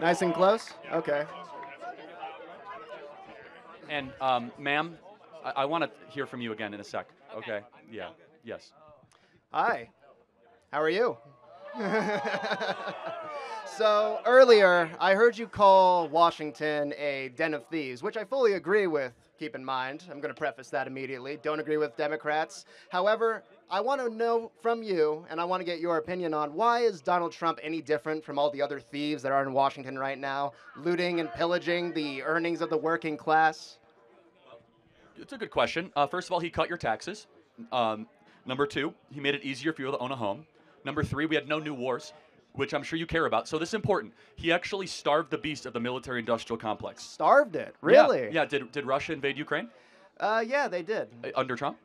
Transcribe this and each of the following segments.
Nice and close? Okay. And, ma'am, I want to hear from you again in a sec. Okay? Yeah. Yes. Hi. How are you? So earlier, I heard you call Washington a den of thieves, which I fully agree with. Keep in mind, I'm going to preface that immediately. Don't agree with Democrats. However, I want to know from you, and I want to get your opinion on why is Donald Trump any different from all the other thieves that are in Washington right now, looting and pillaging the earnings of the working class? It's a good question. First of all, he cut your taxes. Number two, he made it easier for you to own a home. Number three, we had no new wars, which I'm sure you care about. So this is important. He actually starved the beast of the military-industrial complex. Starved it, Yeah, really? yeah. Did Russia invade Ukraine Yeah, they did. under Trump?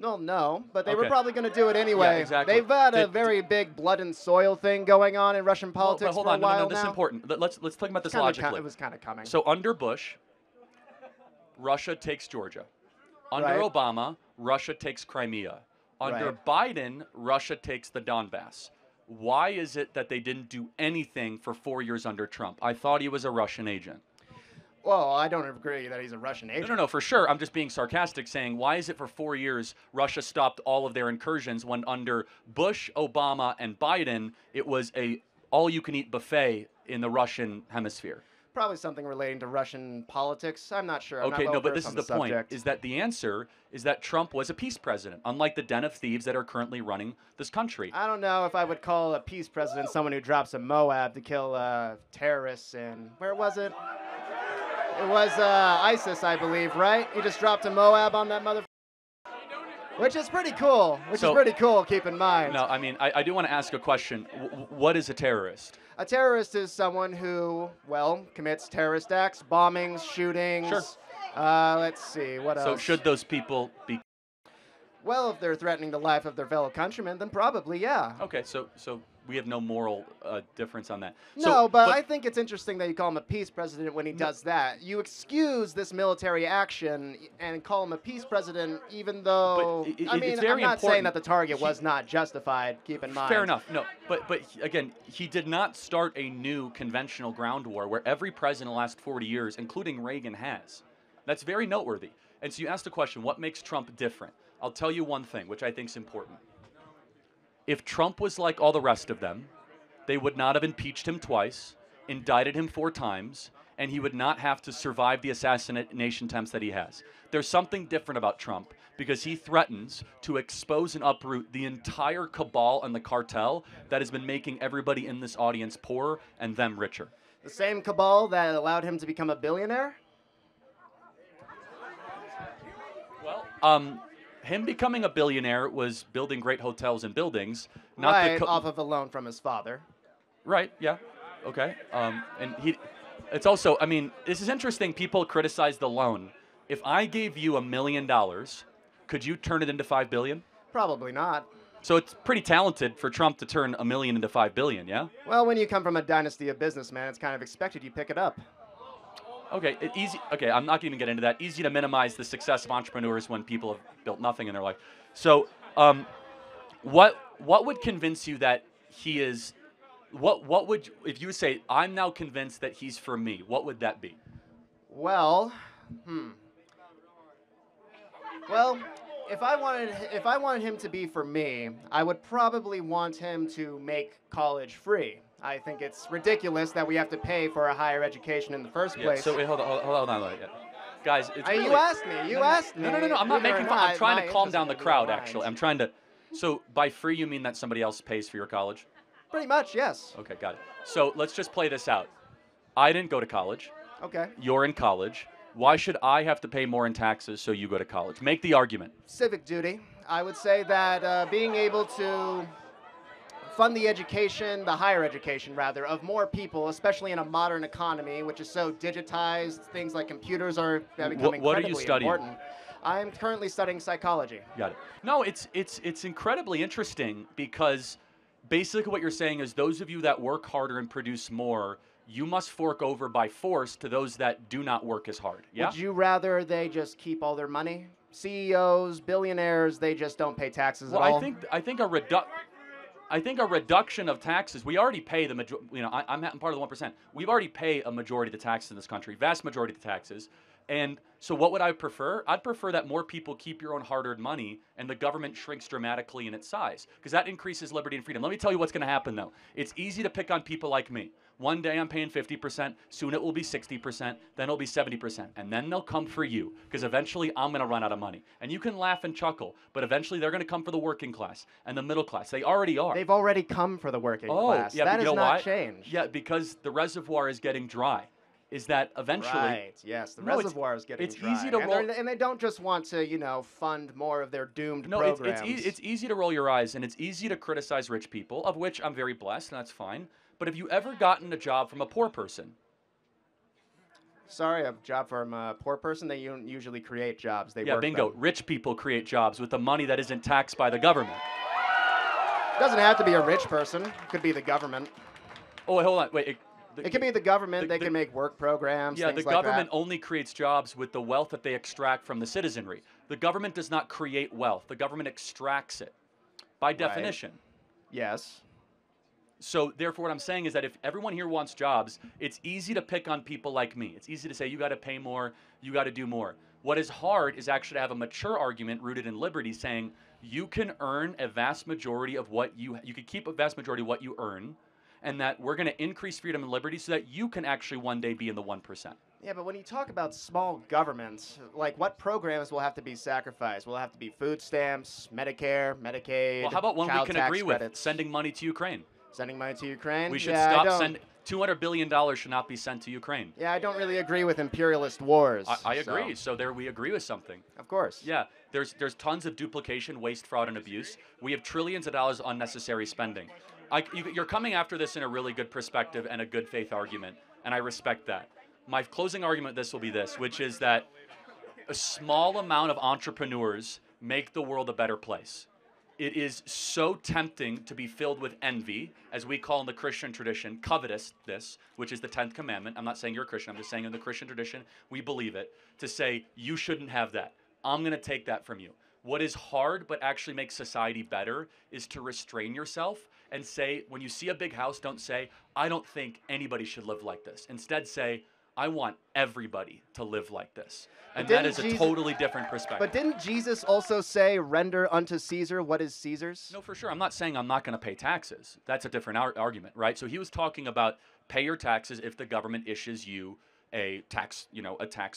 Well, no, but they were Okay. probably going to do it anyway. Yeah, exactly. They've had a Did- very big blood and soil thing going on in Russian Well, politics but hold for a on, no, while no, this is now. important. Let's talk about this Kinda logically. it was kind of coming. So under Bush, Russia takes Georgia. Under Right. Obama, Russia takes Crimea. Under Biden, Russia takes the Donbass. Why is it that they didn't do anything for 4 years under Trump? I thought he was a Russian agent. Well, I don't agree that he's a Russian No, agent. no, no, for sure. I'm just being sarcastic, saying why is it for 4 years Russia stopped all of their incursions when under Bush, Obama, and Biden it was a all-you-can-eat buffet in the Russian hemisphere? Probably something relating to Russian politics. I'm not sure. I'm Okay, not well no, but versed this is on the point, subject. is that the answer is that Trump was a peace president, unlike the den of thieves that are currently running this country. I don't know if I would call a peace president someone who drops a Moab to kill terrorists in, where was it? It was ISIS, I believe, right? He just dropped a Moab on that mother. Which is pretty cool. Keep in mind. No, I mean, I do want to ask a question. What is a terrorist? A terrorist is someone who, well, commits terrorist acts, bombings, shootings. Sure. Let's see, what else? So should those people be... Well, if they're threatening the life of their fellow countrymen, then probably, yeah. Okay, so we have no moral difference on that. No, but I think it's interesting that you call him a peace president when he does that. You excuse this military action and call him a peace president, even though I mean, it's very I'm not saying important. that the target was not justified. Keep in mind. Fair enough. No, but again, he did not start a new conventional ground war where every president in the last 40 years, including Reagan, has. That's very noteworthy. And so you asked the question, what makes Trump different? I'll tell you one thing, which I think is important. If Trump was like all the rest of them, they would not have impeached him twice, indicted him 4 times, and he would not have to survive the assassination attempts that he has. There's something different about Trump because he threatens to expose and uproot the entire cabal and the cartel that has been making everybody in this audience poorer and them richer. The same cabal that allowed him to become a billionaire? Well, him becoming a billionaire was building great hotels and buildings, not Right, the off of a loan from his father. Right, yeah. Okay. And it's also, I mean, this is interesting. People criticize the loan. If I gave you $1 million, could you turn it into $5 billion? Probably not. So it's pretty talented for Trump to turn $1 million into $5 billion, yeah? Well, when you come from a dynasty of businessmen, it's kind of expected you pick it up. Okay, easy. Okay, I'm not going to even get into that. Easy to minimize the success of entrepreneurs when people have built nothing in their life. So, what would convince you that he is? What would, if you would say, I'm now convinced that he's for me? What would that be? Well, Well, if I wanted him to be for me, I would probably want him to make college free. I think it's ridiculous that we have to pay for a higher education in the first place. So wait, hold on. Yeah. Guys, it's really... You asked me. You asked me. No. I'm not Whether or making fun. not I'm trying my to calm interest down the in crowd, lines. actually. I'm trying to... So by free, you mean that somebody else pays for your college? Pretty much, yes. Okay, got it. So let's just play this out. I didn't go to college. Okay. You're in college. Why should I have to pay more in taxes so you go to college? Make the argument. Civic duty. I would say that being able to fund the education, the higher education rather, of more people, especially in a modern economy, which is so digitized, things like computers are becoming What are you incredibly studying? important. I'm currently studying psychology. Got it. No, it's incredibly interesting because basically what you're saying is those of you that work harder and produce more, you must fork over by force to those that do not work as hard. Yeah? Would you rather they just keep all their money? CEOs, billionaires, they just don't pay taxes Well, at all? I think a reduction... I think a reduction of taxes. We already pay the majority. You know, I'm part of the 1%. We already pay a majority of the taxes in this country, vast majority of the taxes. And so, what would I prefer? I'd prefer that more people keep your own hard-earned money, and the government shrinks dramatically in its size, because that increases liberty and freedom. Let me tell you what's going to happen, though. It's easy to pick on people like me. One day I'm paying 50%, soon it will be 60%, then it'll be 70%, and then they'll come for you, because eventually I'm going to run out of money. And you can laugh and chuckle, but eventually they're going to come for the working class and the middle class. They already are. They've already come for the working class. Yeah, that but you has know not why? changed. Yeah, because the reservoir is getting dry. Is that eventually? Right. Yes, the reservoir is getting dry. It's easy to roll, and they don't just want to, fund more of their doomed no, programs. it's easy to roll your eyes, and it's easy to criticize rich people, of which I'm very blessed, and that's fine. But have you ever gotten a job from a poor person? Sorry, a job from a poor person. They don't usually create jobs. They Yeah, work bingo. them. Rich people create jobs with the money that isn't taxed by the government. It doesn't have to be a rich person. It could be the government. Oh, wait, hold on. Wait. It could be the government. They can make work programs. Yeah, things the like government that. only creates jobs with the wealth that they extract from the citizenry. The government does not create wealth. The government extracts it, by definition. Yes. So therefore, what I'm saying is that if everyone here wants jobs, it's easy to pick on people like me. It's easy to say, you got to pay more, you got to do more. What is hard is actually to have a mature argument rooted in liberty, saying you can earn a vast majority of what you could keep a vast majority of what you earn, and that we're going to increase freedom and liberty so that you can actually one day be in the 1%. Yeah, but when you talk about small governments, like what programs will have to be sacrificed? Will it have to be food stamps, Medicare, Medicaid? Well, how about one we child can tax agree credits? with? Sending money to Ukraine. Sending money to Ukraine? We should Yeah, stop sending. $200 billion should not be sent to Ukraine. Yeah, I don't really agree with imperialist wars. I agree. So there we agree with something. Of course. Yeah, there's tons of duplication, waste, fraud, and abuse. We have trillions of dollars of unnecessary spending. You're coming after this in a really good perspective and a good faith argument, and I respect that. My closing argument this will be this, which is that a small amount of entrepreneurs make the world a better place. It is so tempting to be filled with envy, as we call in the Christian tradition, covetousness, which is the 10th commandment. I'm not saying you're a Christian. I'm just saying in the Christian tradition, we believe it, to say, you shouldn't have that. I'm going to take that from you. What is hard but actually makes society better is to restrain yourself and say, when you see a big house, don't say, I don't think anybody should live like this. Instead say, I want everybody to live like this. And that is a totally different perspective. But didn't Jesus also say, render unto Caesar what is Caesar's? No, for sure. I'm not saying I'm not going to pay taxes. That's a different argument, right? So he was talking about pay your taxes if the government issues you a tax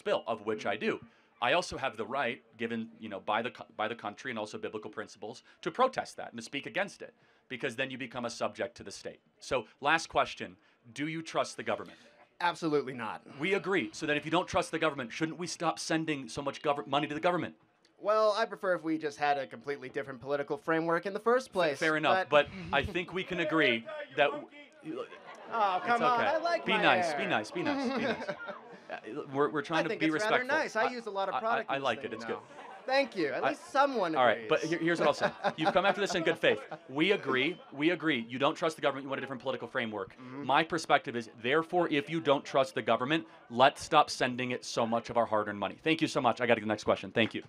bill, of which I do. I also have the right, given by the country and also biblical principles, to protest that and to speak against it, because then you become a subject to the state. So last question, do you trust the government? Absolutely not. We agree. So then if you don't trust the government, shouldn't we stop sending so much money to the government? Well, I prefer if we just had a completely different political framework in the first place. Fair enough, but I think we can agree that... Oh, come on, okay. I like Be my nice, hair. be nice, be nice, be nice. We're trying to be respectful. I think it's rather nice. I use a lot of product. I like it. It's good. Thank you. At least someone agrees. All right, but here's what I'll say. You've come after this in good faith. We agree. You don't trust the government. You want a different political framework. My perspective is, therefore, if you don't trust the government, let's stop sending it so much of our hard-earned money. Thank you so much. I got to get the next question. Thank you.